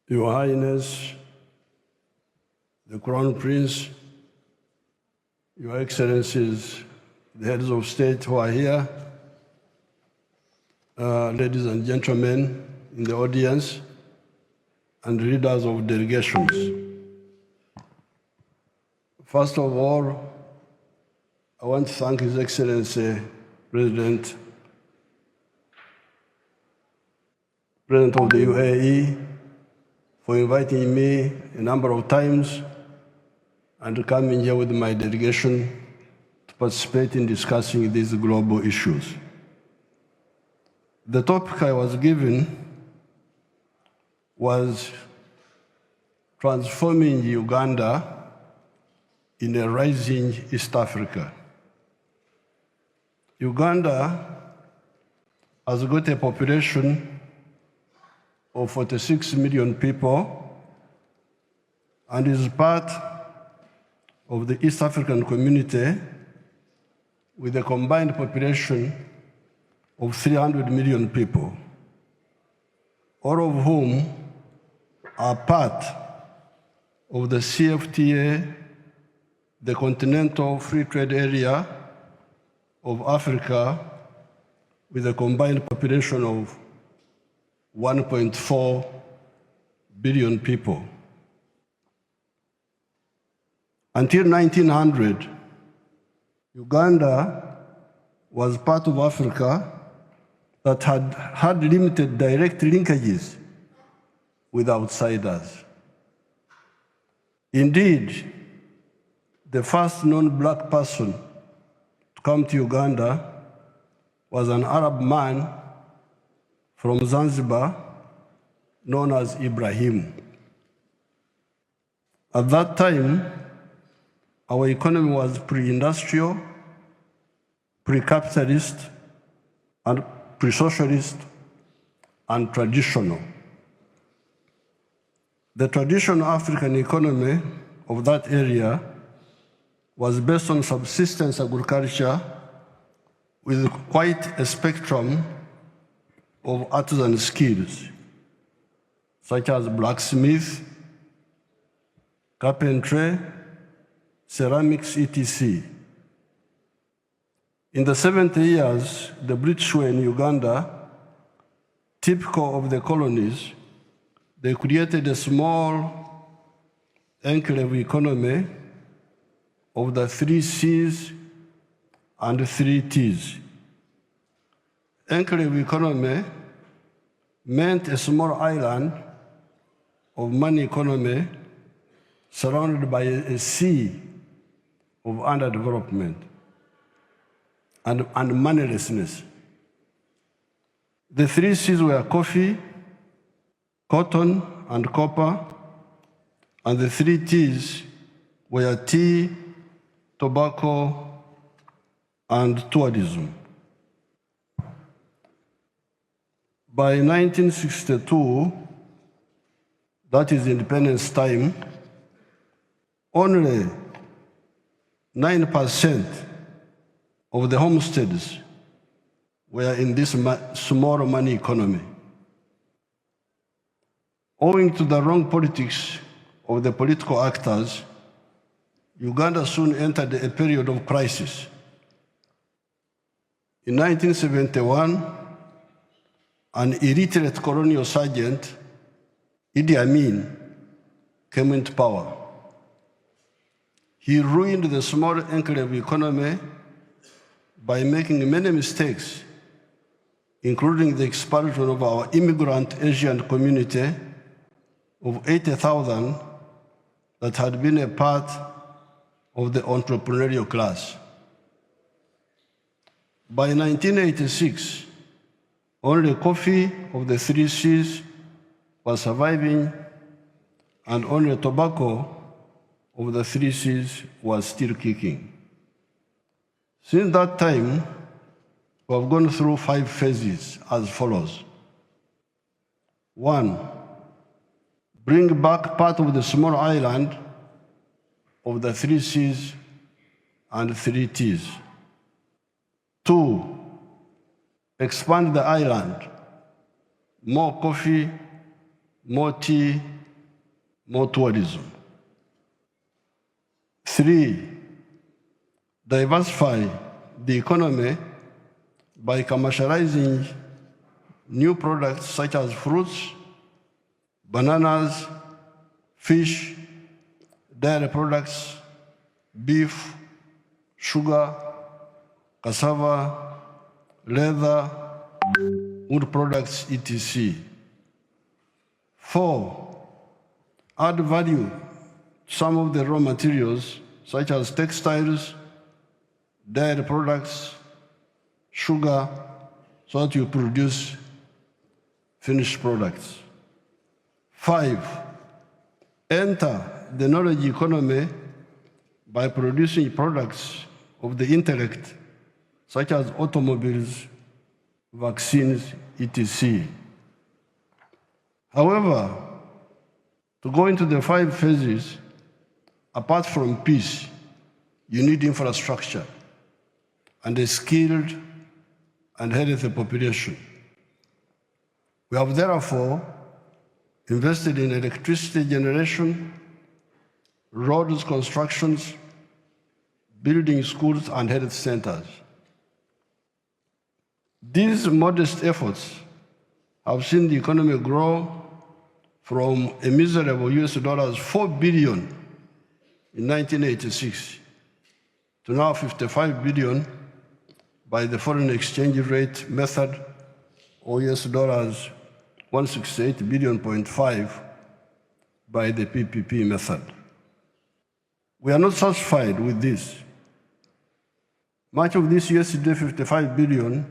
Your Highness, the Crown Prince, Your Excellencies, the heads of state who are here, ladies and gentlemen in the audience, and leaders of delegations. First of all, I want to thank His Excellency, President of the UAE, for inviting me a number of times and coming here with my delegation to participate in discussing these global issues. The topic I was given was transforming Uganda in a rising East Africa. Uganda has got a population of 46 million people and is part of the East African community with a combined population of 300 million people, all of whom are part of the CFTA, the Continental Free Trade Area of Africa, with a combined population of 1.4 billion people. Until 1900, Uganda was part of Africa that had limited direct linkages with outsiders. Indeed, the first non-black person to come to Uganda was an Arab man from Zanzibar, known as Ibrahim. At that time, our economy was pre-industrial, pre-capitalist, and pre-socialist, and traditional. The traditional African economy of that area was based on subsistence agriculture with quite a spectrum of artisan skills, such as blacksmith, carpentry, ceramics, etc. In the 70 years the British were in Uganda, typical of the colonies, they created a small enclave economy of the 3 C's and 3 T's. Enclave economy meant a small island of money economy surrounded by a sea of underdevelopment and moneylessness. The 3 C's were coffee, cotton, and copper, and the 3 T's were tea, tobacco, and tourism. By 1962, that is independence time, only 9% of the homesteads were in this small money economy. Owing to the wrong politics of the political actors, Uganda soon entered a period of crisis. In 1971, an illiterate colonial sergeant, Idi Amin, came into power. He ruined the small enclave economy by making many mistakes, including the expulsion of our immigrant Asian community of 80,000 that had been a part of the entrepreneurial class. By 1986, only coffee of the 3 C's was surviving, and only tobacco of the 3 C's was still kicking. Since that time, we have gone through 5 phases as follows. 1, bring back part of the small island of the 3 C's and 3 T's. 2, expand the island, more coffee, more tea, more tourism. 3, diversify the economy by commercializing new products such as fruits, bananas, fish, dairy products, beef, sugar, cassava, leather, wood products, etc. 4, add value to some of the raw materials such as textiles, dairy products, sugar, so that you produce finished products. 5, enter the knowledge economy by producing products of the intellect, such as automobiles, vaccines, etc. However, to go into the 5 phases, apart from peace, you need infrastructure and a skilled and healthy population. We have therefore invested in electricity generation, roads constructions, building schools and health centers. These modest efforts have seen the economy grow from a miserable $4 billion in 1986 to now $55 billion by the foreign exchange rate method, or $168.5 billion by the PPP method. We are not satisfied with this. Much of this $55 billion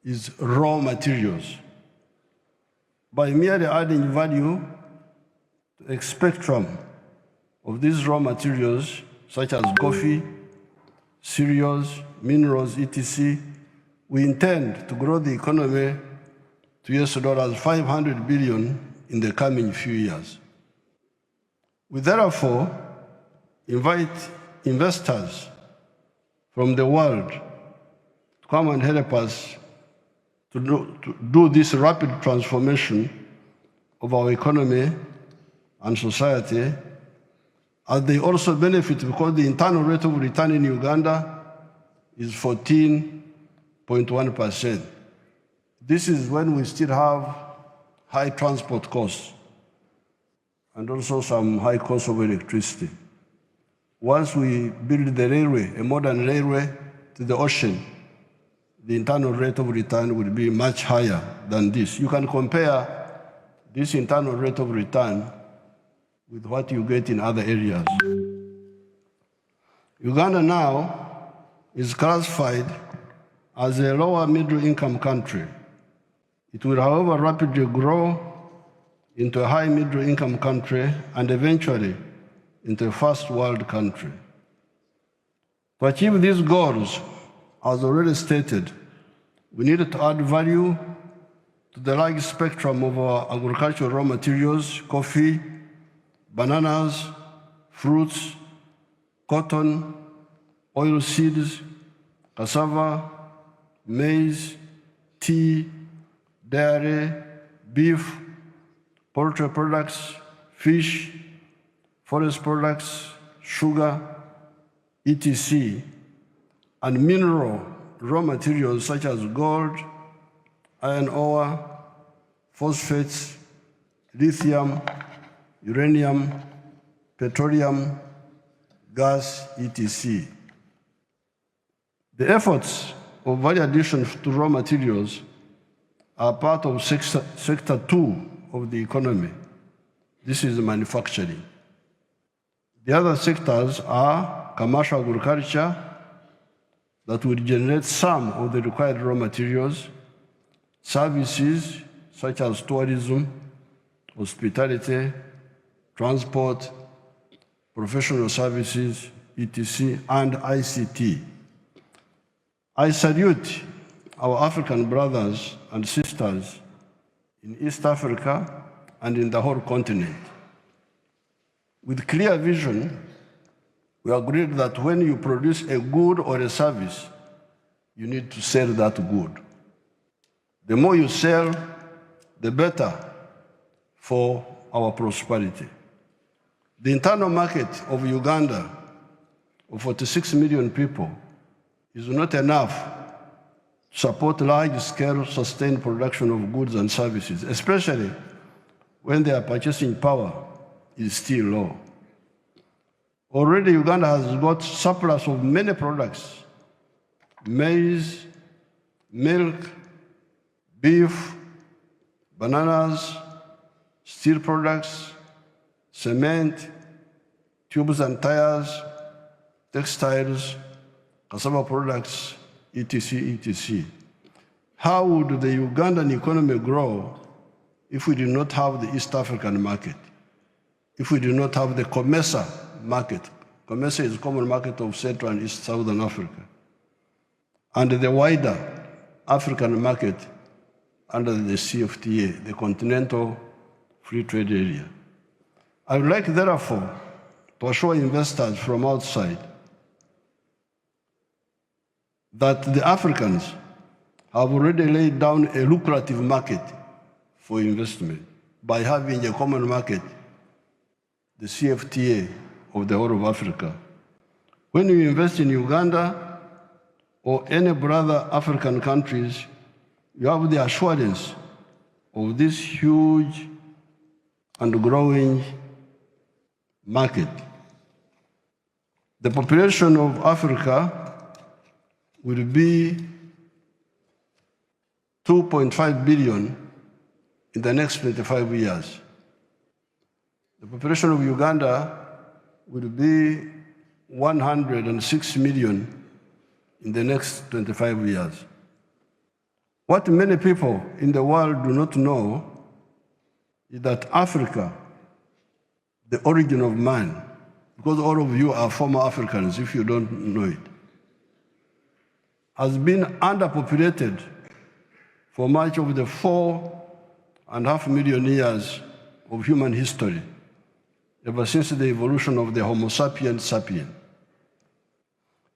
is raw materials. By merely adding value to a spectrum of these raw materials, such as coffee, cereals, minerals, etc., we intend to grow the economy to $500 billion in the coming few years. We therefore invite investors from the world to come and help us to do this rapid transformation of our economy and society, as they also benefit because the internal rate of return in Uganda is 14.1%. This is when we still have high transport costs and also some high cost of electricity. Once we build the railway, a modern railway to the ocean, the internal rate of return will be much higher than this. You can compare this internal rate of return with what you get in other areas. Uganda now is classified as a lower middle income country. It will, however, rapidly grow into a high middle income country and eventually into a first world country. To achieve these goals, as already stated, we needed to add value to the large spectrum of our agricultural raw materials: coffee, bananas, fruits, cotton, oil seeds, cassava, maize, tea, dairy, beef, poultry products, fish, forest products, sugar, etc., and mineral raw materials such as gold, iron ore, phosphates, lithium, uranium, petroleum, gas, etc. The efforts of value addition to raw materials are part of sector 2 of the economy. This is manufacturing. The other sectors are commercial agriculture, that will generate some of the required raw materials, services such as tourism, hospitality, transport, professional services, etc., and ICT. I salute our African brothers and sisters in East Africa and in the whole continent. With clear vision, we agreed that when you produce a good or a service, you need to sell that good. The more you sell, the better for our prosperity. The internal market of Uganda, of 46 million people, is not enough to support large-scale sustained production of goods and services, especially when their purchasing power is still low. Already Uganda has got surplus of many products: maize, milk, beef, bananas, steel products, cement, tubes and tires, textiles, cassava products, etc., etc. How would the Ugandan economy grow if we did not have the East African market? If we did not have the COMESA market? COMESA is the common market of Central and East Southern Africa, and the wider African market under the CFTA, the Continental Free Trade Area. I would like, therefore, to assure investors from outside that the Africans have already laid down a lucrative market for investment by having a common market, the CFTA of the whole of Africa. When you invest in Uganda or any brother African countries, you have the assurance of this huge and growing market. The population of Africa will be 2.5 billion in the next 25 years. The population of Uganda will be 106 million in the next 25 years. What many people in the world do not know is that Africa, the origin of man, because all of you are former Africans if you don't know it, has been underpopulated for much of the 4.5 million years of human history, ever since the evolution of the Homo sapiens sapien.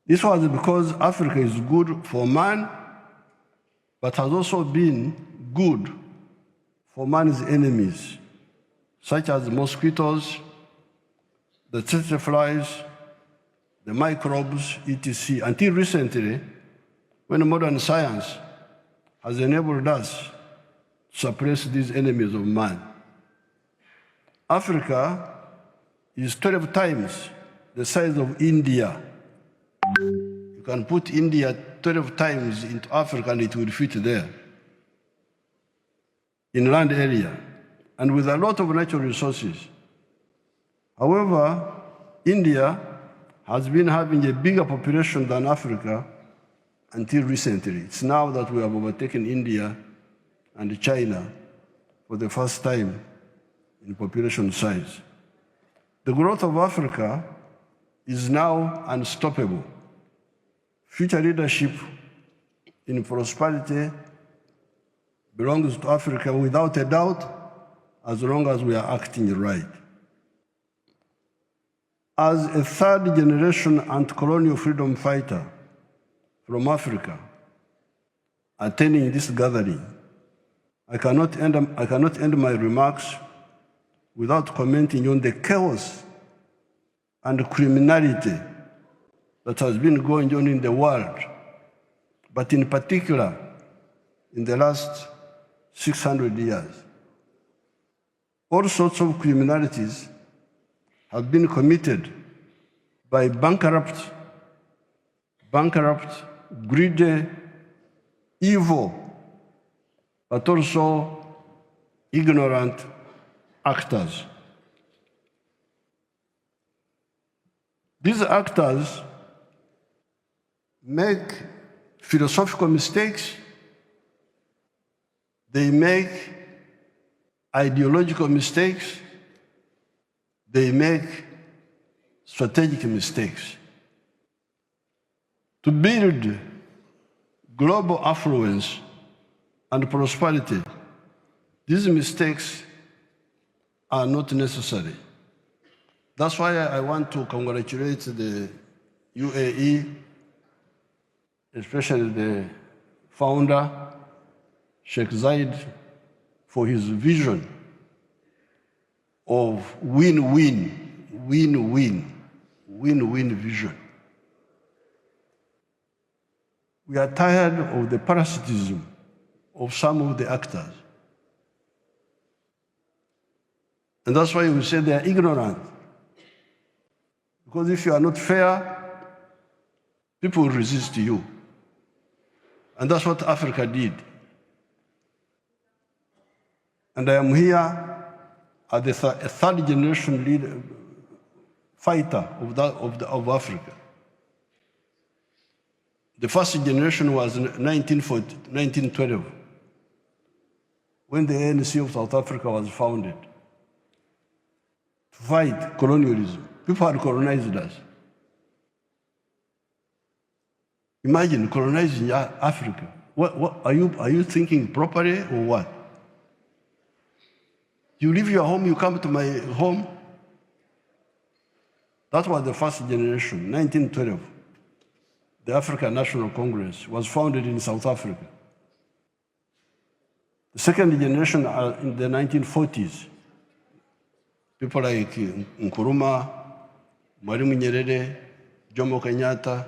This was because Africa is good for man, but has also been good for man's enemies, such as mosquitoes, the tsetse flies, the microbes, etc., until recently, when modern science has enabled us to suppress these enemies of man. Africa is 12 times the size of India. You can put India 12 times into Africa and it will fit there, in land area, and with a lot of natural resources. However, India has been having a bigger population than Africa until recently. It's now that we have overtaken India and China for the first time in population size. The growth of Africa is now unstoppable. Future leadership in prosperity belongs to Africa without a doubt, as long as we are acting right. As a third-generation anti-colonial freedom fighter from Africa attending this gathering, I cannot end my remarks without commenting on the chaos and criminality that has been going on in the world, but in particular in the last 600 years. All sorts of criminalities have been committed by bankrupt, greedy, evil, but also ignorant actors. These actors make philosophical mistakes, they make ideological mistakes, they make strategic mistakes. To build global affluence and prosperity, these mistakes are not necessary. That's why I want to congratulate the UAE, especially the founder, Sheikh Zayed, for his vision of win-win win-win vision. We are tired of the parasitism of some of the actors. And that's why we say they are ignorant. Because if you are not fair, people will resist you. And that's what Africa did. And I am here as a third generation leader, fighter of Africa. The first generation was in 1912, when the ANC of South Africa was founded, to fight colonialism. People had colonized us. Imagine colonizing Africa. What are you thinking properly or what? You leave your home, you come to my home. That was the first generation, 1912. The African National Congress was founded in South Africa. The second generation are in the 1940s. People like Nkrumah, Mwalimu Nyerere, Jomo Kenyatta,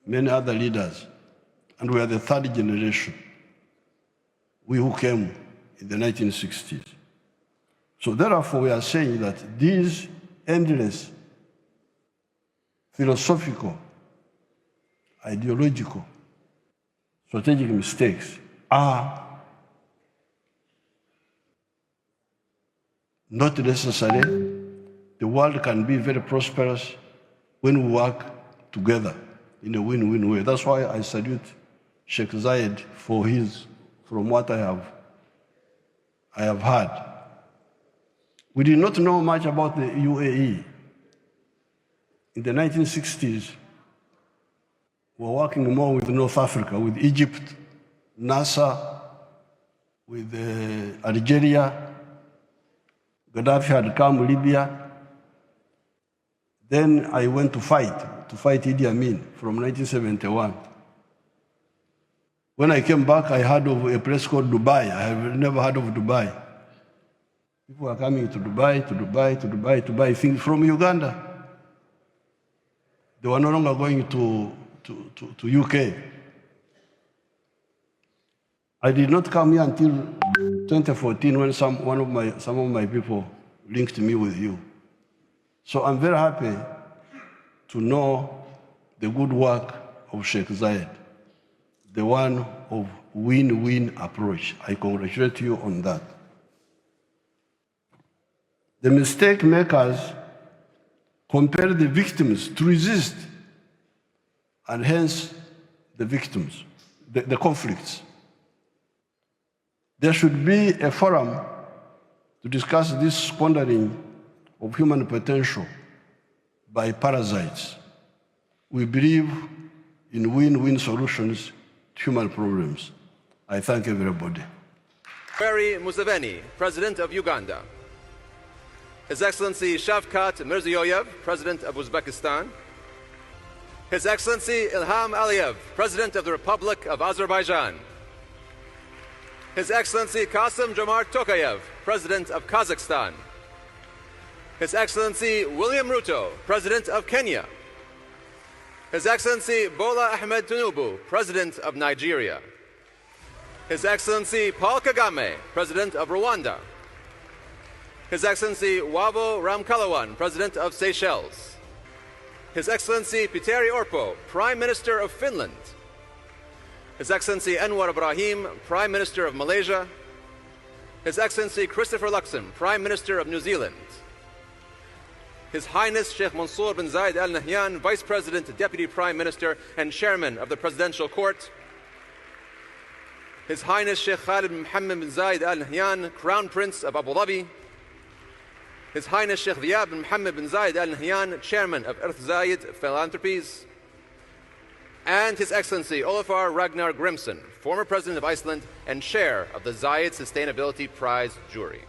many other leaders. And we are the third generation, we who came in the 1960s. So therefore, we are saying that these endless philosophical, ideological, strategic mistakes are not necessary. The world can be very prosperous when we work together in a win-win way. That's why I salute Sheikh Zayed for from what I have heard. We did not know much about the UAE. In the 1960s, we were working more with North Africa, with Egypt, Nasser, with Algeria. Gaddafi had come to Libya. Then I went to fight Idi Amin from 1971. When I came back, I heard of a place called Dubai. I have never heard of Dubai. People are coming to Dubai to buy things from Uganda. They were no longer going to UK. I did not come here until 2014 when some of my people linked me with you. So I'm very happy to know the good work of Sheikh Zayed, the one of win-win approach. I congratulate you on that. The mistake makers compare the victims to resist, and hence the victims, the conflicts. There should be a forum to discuss this squandering of human potential by parasites. We believe in win-win solutions to human problems. I thank everybody. Yoweri Museveni, President of Uganda. His Excellency Shavkat Mirziyoyev, President of Uzbekistan. His Excellency Ilham Aliyev, President of the Republic of Azerbaijan. His Excellency Kassym Jomart Tokayev, President of Kazakhstan. His Excellency William Ruto, President of Kenya. His Excellency Bola Ahmed Tinubu, President of Nigeria. His Excellency Paul Kagame, President of Rwanda. His Excellency Wavo Ramkalawan, President of Seychelles. His Excellency Petteri Orpo, Prime Minister of Finland. His Excellency Anwar Ibrahim, Prime Minister of Malaysia. His Excellency Christopher Luxon, Prime Minister of New Zealand. His Highness Sheikh Mansour bin Zayed Al Nahyan, Vice President, Deputy Prime Minister, and Chairman of the Presidential Court. His Highness Sheikh Khalid bin Mohammed bin Zayed Al Nahyan, Crown Prince of Abu Dhabi. His Highness Sheikh Ziyad bin Mohammed bin Zayed Al Nahyan, Chairman of Earth Zayed Philanthropies. And His Excellency Olafur Ragnar Grimsson, former President of Iceland and Chair of the Zayed Sustainability Prize Jury.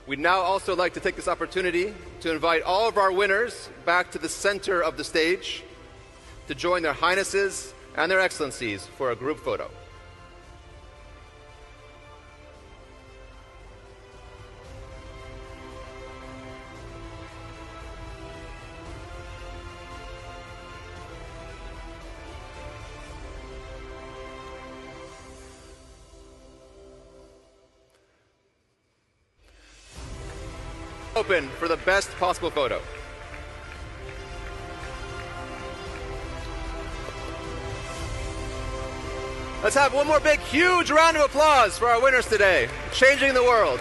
We'd now also like to take this opportunity to invite all of our winners back to the center of the stage to join their Highnesses and their Excellencies for a group photo. open for the best possible photo. Let's have one more big, huge round of applause for our winners today, changing the world.